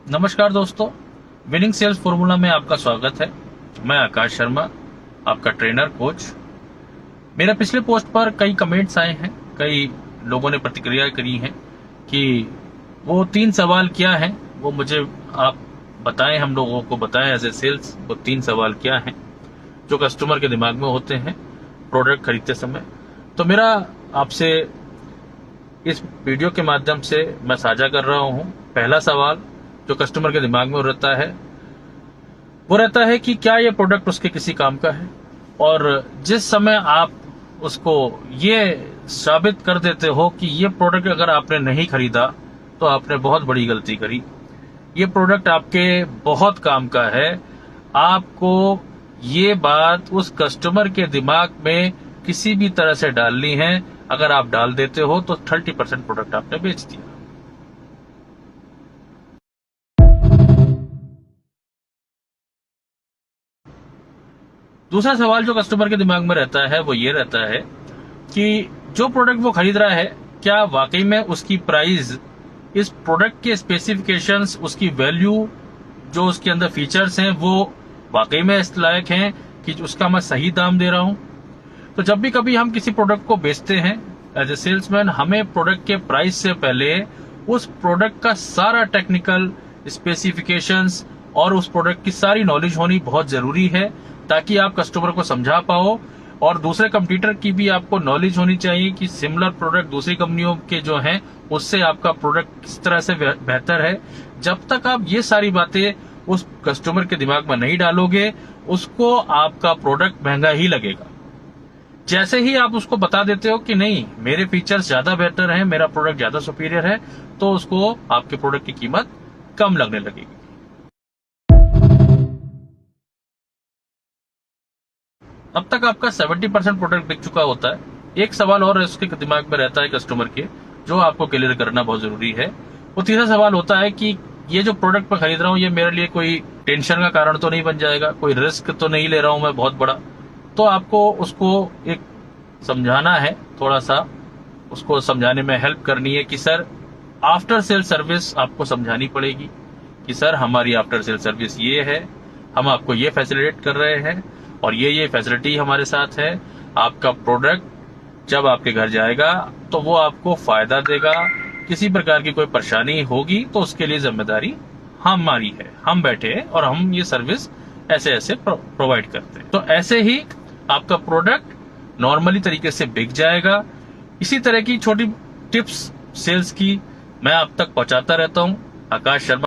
नमस्कार दोस्तों, winning sales formula में आपका स्वागत है। मैं आकाश शर्मा, आपका ट्रेनर कोच। मेरे पिछले पोस्ट पर कई कमेंट्स आए हैं, कई लोगों ने प्रतिक्रिया करी है कि वो 3 सवाल क्या हैं वो मुझे आप बताएं, हम लोगों को बताएं एज ए सेल्स। वो 3 सवाल क्या हैं जो कस्टमर के दिमाग में होते हैं प्रोडक्ट खरीदते समय। तो मेरा आपसे इस वीडियो के माध्यम से मैं साझा कर रहा हूं। पहला सवाल जो कस्टमर के दिमाग में रहता है वो रहता है कि क्या ये प्रोडक्ट उसके किसी काम का है। और जिस समय आप उसको ये साबित कर देते हो कि ये प्रोडक्ट अगर आपने नहीं खरीदा तो आपने बहुत बड़ी गलती करी, ये प्रोडक्ट आपके बहुत काम का है, आपको ये बात उस कस्टमर के दिमाग में किसी भी तरह से डालनी है। अगर आप डाल देते हो तो 30% प्रोडक्ट आपने बेच दिया। दूसरा सवाल जो कस्टमर के दिमाग में रहता है वो ये रहता है कि जो प्रोडक्ट वो खरीद रहा है क्या वाकई में उसकी प्राइस, इस प्रोडक्ट के स्पेसिफिकेशंस, उसकी वैल्यू, जो उसके अंदर फीचर्स हैं वो वाकई में इस लायक हैं कि उसका मैं सही दाम दे रहा हूं। तो जब भी कभी हम किसी प्रोडक्ट को बेचते हैं एज ए सेल्समैन, हमें प्रोडक्ट के प्राइस से पहले उस प्रोडक्ट का सारा टेक्निकल स्पेसिफिकेशंस और उस प्रोडक्ट की सारी नॉलेज होनी बहुत जरूरी है, ताकि आप कस्टमर को समझा पाओ। और दूसरे कंपटीटर की भी आपको नॉलेज होनी चाहिए कि सिमिलर प्रोडक्ट दूसरी कंपनियों के जो हैं उससे आपका प्रोडक्ट किस तरह से बेहतर है। जब तक आप ये सारी बातें उस कस्टमर के दिमाग में नहीं डालोगे, उसको आपका प्रोडक्ट महंगा ही लगेगा। जैसे ही आप उसको बता देते हो कि नहीं, मेरे फीचर्स ज्यादा बेहतर हैं, मेरा प्रोडक्ट ज्यादा सुपीरियर है, तो उसको आपके प्रोडक्ट की कीमत कम लगने लगेगी। अब तक आपका 70% प्रोडक्ट बिक चुका होता है। एक सवाल और उसके दिमाग में रहता है कस्टमर के, जो आपको क्लियर करना बहुत जरूरी है। वो तीसरा सवाल होता है कि ये जो प्रोडक्ट मैं खरीद रहा हूँ ये मेरे लिए कोई टेंशन का कारण तो नहीं बन जाएगा, कोई रिस्क तो नहीं ले रहा हूं मैं बहुत बड़ा। तो आपको उसको एक समझाना है, थोड़ा सा उसको समझाने में हेल्प करनी है कि सर, आफ्टर सेल सर्विस आपको समझानी पड़ेगी कि सर हमारी आफ्टर सेल सर्विस ये है, हम आपको ये फैसिलिटेट कर रहे हैं और ये फैसिलिटी हमारे साथ है। आपका प्रोडक्ट जब आपके घर जाएगा तो वो आपको फायदा देगा। किसी प्रकार की कोई परेशानी होगी तो उसके लिए जिम्मेदारी हमारी है, हम बैठे हैं और हम ये सर्विस ऐसे ऐसे प्रोवाइड करते हैं। तो ऐसे ही आपका प्रोडक्ट नॉर्मली तरीके से बिक जाएगा। इसी तरह की छोटी टिप्स सेल्स की मैं आप तक पहुंचाता रहता हूं। आकाश शर्मा।